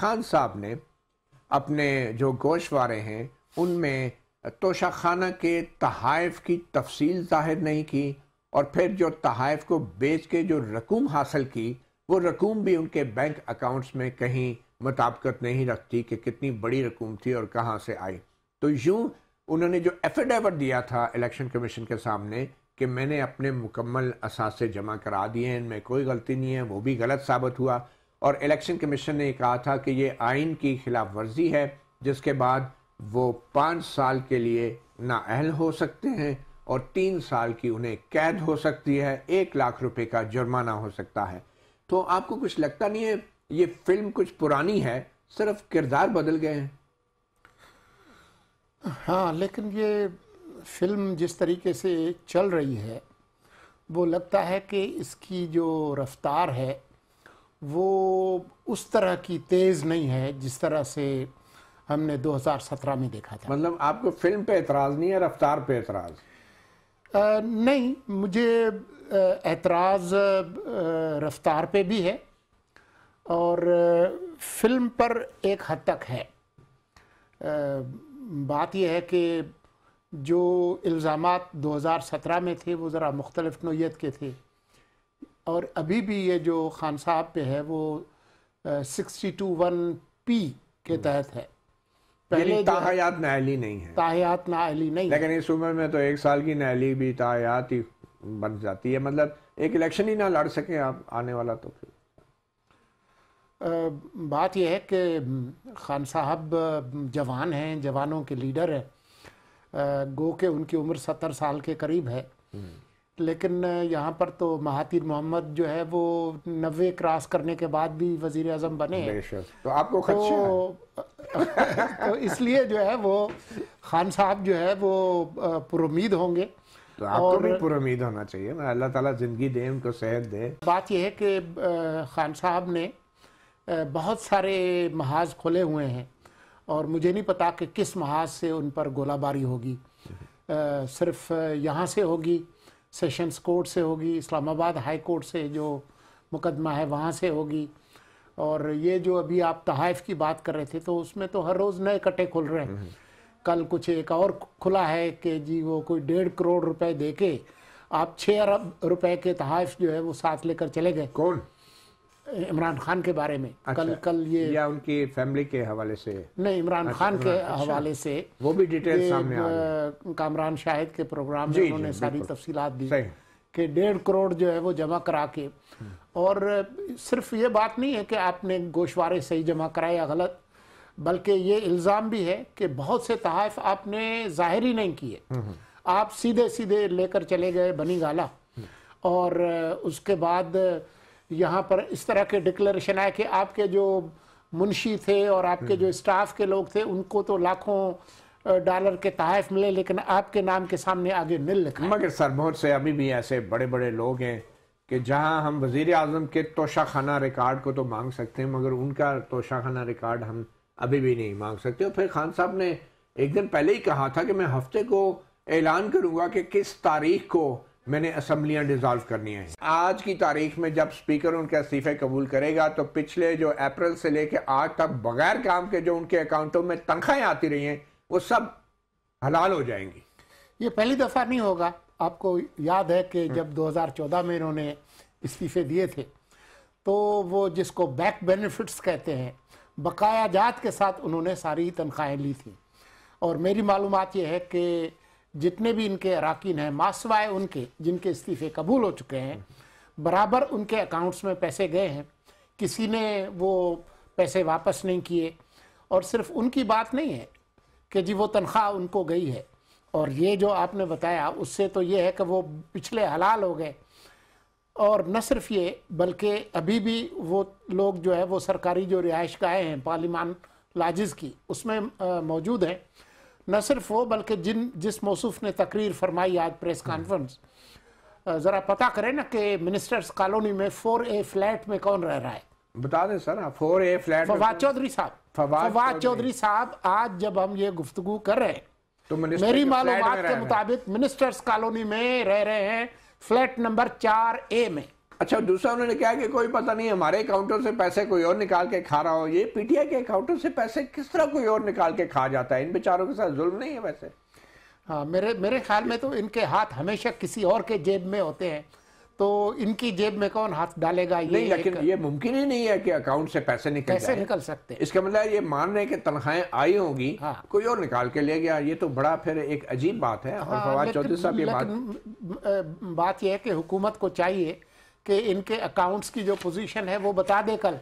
خان صاحب نے اپنے جو گوشوارے ہیں ان میں توشہ خانہ کے تحائف کی تفصیل ظاہر نہیں کی، اور پھر جو تحائف کو بیچ کے جو رقوم حاصل کی وہ رقوم بھی ان کے بینک اکاؤنٹس میں کہیں مطابقت نہیں رکھتی کہ کتنی بڑی رقوم تھی اور کہاں سے آئی۔ تو یوں انہوں نے جو ایفیڈیوٹ دیا تھا الیکشن کمیشن کے سامنے کہ میں نے اپنے مکمل اثاثے جمع کرا دیے ہیں، ان میں کوئی غلطی نہیں ہے، وہ بھی غلط ثابت ہوا، اور الیکشن کمیشن نے کہا تھا کہ یہ آئین کی خلاف ورزی ہے، جس کے بعد وہ 5 سال کے لیے نااہل ہو سکتے ہیں اور 3 سال کی انہیں قید ہو سکتی ہے، 1 لاکھ روپے کا جرمانہ ہو سکتا ہے۔ تو آپ کو کچھ لگتا نہیں ہے یہ فلم کچھ پرانی ہے، صرف کردار بدل گئے ہیں؟ ہاں، لیکن یہ فلم جس طریقے سے چل رہی ہے وہ لگتا ہے کہ اس کی جو رفتار ہے وہ اس طرح کی تیز نہیں ہے جس طرح سے ہم نے 2017 میں دیکھا تھا۔ مطلب آپ کو فلم پہ اعتراض نہیں ہے، رفتار پہ اعتراض؟ نہیں، مجھے اعتراض رفتار پہ بھی ہے اور فلم پر ایک حد تک ہے۔ بات یہ ہے کہ جو الزامات 2017 میں تھے وہ ذرا مختلف نوعیت کے تھے، اور ابھی بھی یہ جو خان صاحب پہ ہے وہ 62(1)P کے تحت ہے۔ پہلے تاحیات نااہلی نہیں ہے، تاحیات نااہلی نہیں، لیکن اس عمر میں تو 1 سال کی نااہلی بھی تاحیات ہی بن جاتی ہے، مطلب ایک الیکشن ہی نہ لڑ سکیں آپ آنے والا۔ تو پھر بات یہ ہے کہ خان صاحب جوان ہیں، جوانوں کے لیڈر ہیں، گو کہ ان کی عمر 70 سال کے قریب ہے، لیکن یہاں پر تو مہاتیر محمد جو ہے وہ 90 کراس کرنے کے بعد بھی وزیر اعظم بنے ہیں۔ تو آپ کو خدشہ تو اس لیے جو ہے وہ خان صاحب جو ہے وہ پر امید ہوں گے۔ تو آپ کو بھی پر امید ہونا چاہیے، اللہ تعالیٰ زندگی دے، ان کو صحت دے۔ بات یہ ہے کہ خان صاحب نے بہت سارے محاذ کھولے ہوئے ہیں، اور مجھے نہیں پتا کہ کس محاذ سے ان پر گولہ باری ہوگی۔ صرف یہاں سے ہوگی، سیشنز کورٹ سے ہوگی، اسلام آباد ہائی کورٹ سے جو مقدمہ ہے وہاں سے ہوگی، اور یہ جو ابھی آپ تحائف کی بات کر رہے تھے تو اس میں تو ہر روز نئے کٹے کھل رہے ہیں۔ کل کچھ ایک اور کھلا ہے کہ جی وہ کوئی 1.5 کروڑ روپے دے کے آپ 6 ارب روپے کے تحائف جو ہے وہ ساتھ لے کر چلے گئے۔ کون؟ عمران خان کے بارے میں کل یہ، یا ان کی فیملی کے حوالے سے؟ نہیں، عمران خان کے حوالے سے وہ بھی ڈیٹیل سامنے آ گئی۔ کامران شاہد کے پروگرام میں انہوں نے ساری تفصیلات دی کہ 1.5 کروڑ جو ہے وہ جمع کرا کے، اور صرف یہ بات نہیں ہے کہ آپ نے گوشوارے صحیح جمع کرائے یا غلط، بلکہ یہ الزام بھی ہے کہ بہت سے تحائف آپ نے ظاہر ہی نہیں کیے، آپ سیدھے لے کر چلے گئے بنی گالا، اور اس کے بعد یہاں پر اس طرح کے ڈکلیریشن آئے کہ آپ کے جو منشی تھے اور آپ کے جو اسٹاف کے لوگ تھے ان کو تو لاکھوں ڈالر کے تحائف ملے، لیکن آپ کے نام کے سامنے آگے نل لکھا ہے۔ مگر سر بہت سے ابھی بھی ایسے بڑے بڑے لوگ ہیں کہ جہاں ہم وزیر اعظم کے توشہ خانہ ریکارڈ کو تو مانگ سکتے ہیں، مگر ان کا توشہ خانہ ریکارڈ ہم ابھی بھی نہیں مانگ سکتے۔ اور پھر خان صاحب نے ایک دن پہلے ہی کہا تھا کہ میں ہفتے کو اعلان کروں گا کہ کس تاریخ کو میں نے اسمبلیاں ڈیزالو کرنی ہیں۔ آج کی تاریخ میں جب اسپیکر ان کے استعفے قبول کرے گا تو پچھلے جو اپریل سے لے کے آج تک بغیر کام کے جو ان کے اکاؤنٹوں میں تنخواہیں آتی رہی ہیں وہ سب حلال ہو جائیں گی۔ یہ پہلی دفعہ نہیں ہوگا۔ آپ کو یاد ہے کہ جب 2014 میں انہوں نے استعفے دیے تھے تو وہ جس کو بیک بینیفٹس کہتے ہیں، بقایا جات کے ساتھ انہوں نے ساری تنخواہیں لی تھیں، اور میری معلومات یہ ہے کہ جتنے بھی ان کے اراکین ہیں ماسوائے ان کے جن کے استعفے قبول ہو چکے ہیں، برابر ان کے اکاؤنٹس میں پیسے گئے ہیں، کسی نے وہ پیسے واپس نہیں کیے، اور صرف ان کی بات نہیں ہے کہ جی وہ تنخواہ ان کو گئی ہے، اور یہ جو آپ نے بتایا اس سے تو یہ ہے کہ وہ پچھلے حلال ہو گئے، اور نہ صرف یہ بلکہ ابھی بھی وہ لوگ جو ہے وہ سرکاری جو رہائش گاہیں ہیں پارلیمان لاجز کی اس میں موجود ہیں۔ نہ صرف وہ بلکہ جس موصوف نے تقریر فرمائی آج پریس کانفرنس، ذرا پتہ کریں نا کہ منسٹرز کالونی میں 4A فلیٹ میں کون رہ رہا ہے؟ بتا دیں سر، 4A فلیٹ؟ فواد چودھری صاحب۔ فواد چودھری صاحب آج جب ہم یہ گفتگو کر رہے ہیں تو میری معلومات کے مطابق منسٹرز کالونی میں رہ رہے ہیں فلیٹ نمبر 4A میں۔ اچھا دوسرا انہوں نے کہا کہ کوئی پتہ نہیں ہمارے اکاؤنٹوں سے پیسے کوئی اور نکال کے کھا رہا ہو. یہ پی ٹی آئی کے اکاؤنٹوں سے پیسے کس طرح کوئی اور نکال کے کھا جاتا ہے؟ ان بیچاروں کے ساتھ ظلم نہیں ہے ویسے؟ ہاں میرے خیال میں تو ان کے ہاتھ ہمیشہ کسی اور کے جیب میں ہوتے ہیں, تو ان کی جیب میں کون ہاتھ ڈالے گا؟ نہیں, لیکن یہ ممکن ہی نہیں ہے کہ اکاؤنٹ سے پیسے نکل کیسے جائیں. نکل سکتے؟ اس کا مطلب یہ مان رہے ہیں کہ تنخواہیں آئی ہوں گی, کوئی اور نکال کے لے گیا. یہ تو بڑا پھر ایک عجیب بات ہے. اور فواد چودھری صاحب یہ بات یہ ہے کہ حکومت کو چاہیے کہ ان کے اکاؤنٹس کی جو پوزیشن ہے وہ بتا دے کل.